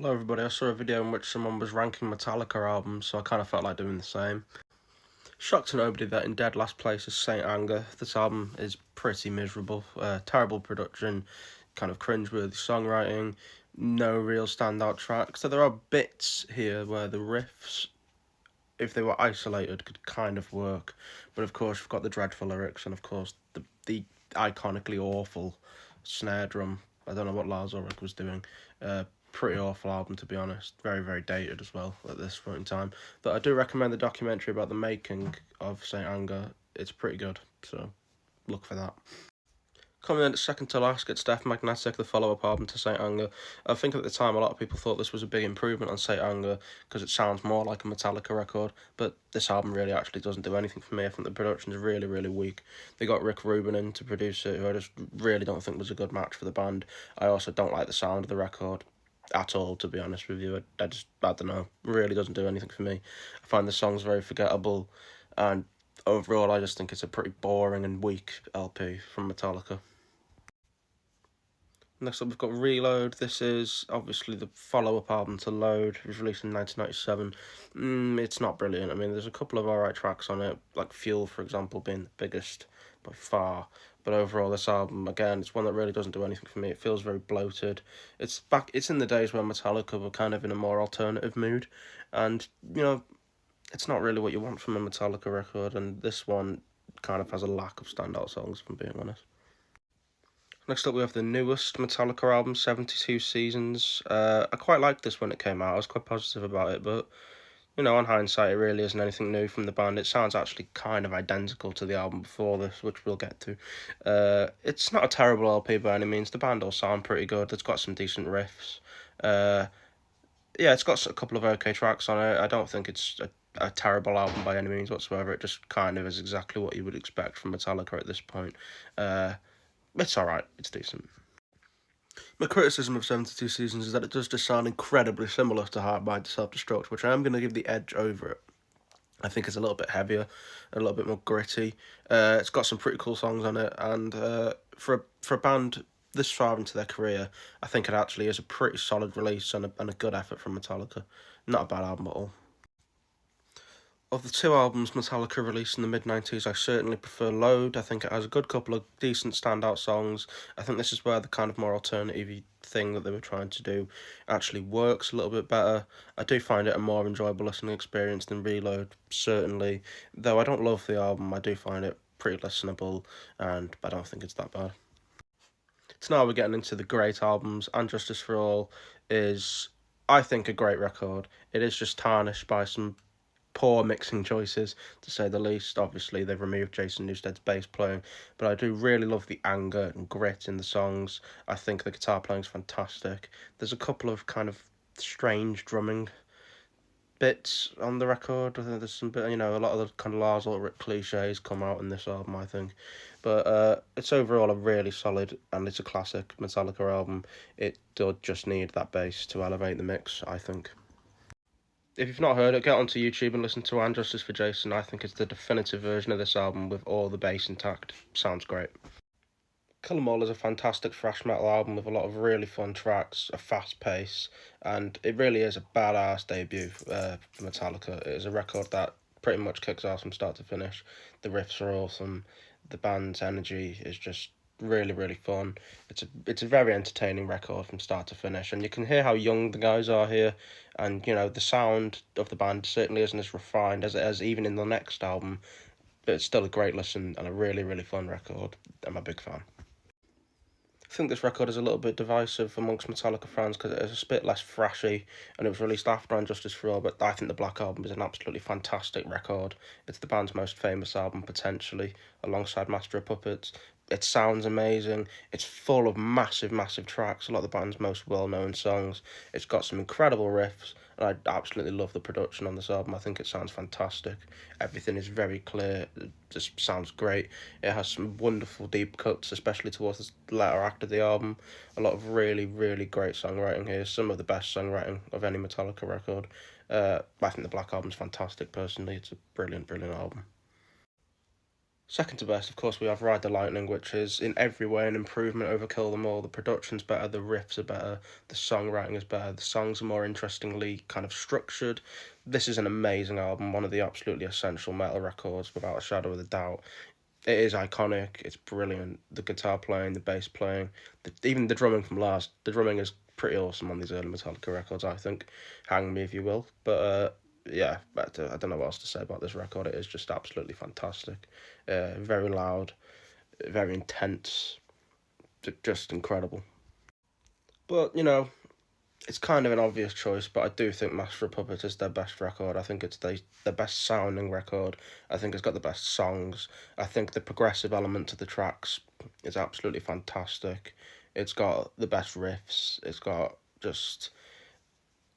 Hello everybody, I saw a video in which someone was ranking Metallica albums, so I kind of felt like doing the same. Shocked to nobody that in dead last place is Saint Anger. This album is pretty miserable, terrible production, kind of cringeworthy songwriting, no real standout tracks. So there are bits here where the riffs, if they were isolated, could kind of work. But of course, you've got the dreadful lyrics and of course the iconically awful snare drum. I don't know what Lars Ulrich was doing. Pretty awful album, to be honest. Very, very dated as well at this point in time. But I do recommend the documentary about the making of Saint Anger. It's pretty good, so look for that. Coming in at second to last gets Death Magnetic, the follow-up album to Saint Anger. I think at the time a lot of people thought this was a big improvement on Saint Anger because it sounds more like a Metallica record, but this album really actually doesn't do anything for me. I think the production is really, really weak. They got Rick Rubin in to produce it, who I just really don't think was a good match for the band. I also don't like the sound of the record at all, to be honest with you. I don't know, really doesn't do anything for me. I find the songs very forgettable, and overall I just think it's a pretty boring and weak LP from Metallica. Next up, we've got Reload. This is obviously the follow-up album to Load. It was released in 1997. It's not brilliant. I mean, there's a couple of alright tracks on it, like Fuel, for example, being the biggest by far. But overall, this album, again, it's one that really doesn't do anything for me. It feels very bloated. It's in the days where Metallica were kind of in a more alternative mood. And, it's not really what you want from a Metallica record. And this one kind of has a lack of standout songs, if I'm being honest. Next up, we have the newest Metallica album, 72 Seasons. I quite liked this when it came out. I was quite positive about it, but, on hindsight, it really isn't anything new from the band. It sounds actually kind of identical to the album before this, which we'll get to. It's not a terrible LP by any means. The band all sound pretty good. It's got some decent riffs. Uh, yeah, it's got a couple of okay tracks on it. I don't think it's a terrible album by any means whatsoever. It just kind of is exactly what you would expect from Metallica at this point. Uh, it's alright. It's decent. My criticism of 72 Seasons is that it does just sound incredibly similar to Hardwired to Self-Destruct, which I am going to give the edge over it. I think it's a little bit heavier, a little bit more gritty. It's got some pretty cool songs on it, and for a band this far into their career, I think it actually is a pretty solid release and a good effort from Metallica. Not a bad album at all. Of the two albums Metallica released in the mid-90s, I certainly prefer Load. I think it has a good couple of decent standout songs. I think this is where the kind of more alternative thing that they were trying to do actually works a little bit better. I do find it a more enjoyable listening experience than Reload, certainly. Though I don't love the album, I do find it pretty listenable, and I don't think it's that bad. So now we're getting into the great albums, and Justice for All is, I think, a great record. It is just tarnished by some poor mixing choices, to say the least. Obviously, they've removed Jason Newsted's bass playing, but I do really love the anger and grit in the songs. I think the guitar playing's fantastic. There's a couple of kind of strange drumming bits on the record. I think there's some bit, a lot of the kind of Lars Ulrich cliches come out in this album, I think. But it's overall a really solid, and it's a classic Metallica album. It does just need that bass to elevate the mix, I think. If you've not heard it, get onto YouTube and listen to And Justice for Jason. I think it's the definitive version of this album with all the bass intact. Sounds great. Kill 'Em All is a fantastic thrash metal album with a lot of really fun tracks, a fast pace, and it really is a badass debut for Metallica. It is a record that pretty much kicks ass from start to finish. The riffs are awesome. The band's energy is just really, really fun. It's a very entertaining record from start to finish, and you can hear how young the guys are here, and the sound of the band certainly isn't as refined as it is even in the next album, but it's still a great listen and a really, really fun record. I'm a big fan. I think this record is a little bit divisive amongst Metallica fans because it is a bit less thrashy and it was released after And Justice for All, but I think the Black Album is an absolutely fantastic record. It's the band's most famous album, potentially, alongside Master of Puppets. It sounds amazing. It's full of massive, massive tracks, a lot of the band's most well-known songs. It's got some incredible riffs, and I absolutely love the production on this album. I think it sounds fantastic. Everything is very clear. It just sounds great. It has some wonderful deep cuts, especially towards the latter act of the album. A lot of really, really great songwriting here. Some of the best songwriting of any Metallica record. I think the Black Album's fantastic, personally. It's a brilliant, brilliant album. Second to best, of course, we have Ride the Lightning, which is in every way an improvement over Kill Them All. The production's better, the riffs are better, the songwriting is better, the songs are more interestingly kind of structured. This is an amazing album, one of the absolutely essential metal records, without a shadow of a doubt. It is iconic, it's brilliant. The guitar playing, the bass playing, even the drumming from Lars, the drumming is pretty awesome on these early Metallica records, I think. Hang me if you will. But yeah, I don't know what else to say about this record. It is just absolutely fantastic. Very loud, very intense, just incredible. But, it's kind of an obvious choice, but I do think Master of Puppets is their best record. I think it's the best sounding record. I think it's got the best songs. I think the progressive element to the tracks is absolutely fantastic. It's got the best riffs. It's got just,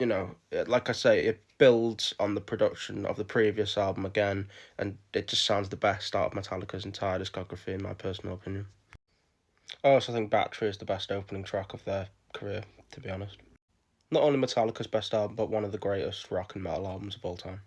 like I say, it builds on the production of the previous album again, and it just sounds the best out of Metallica's entire discography, in my personal opinion. I also think Battery is the best opening track of their career, to be honest. Not only Metallica's best album, but one of the greatest rock and metal albums of all time.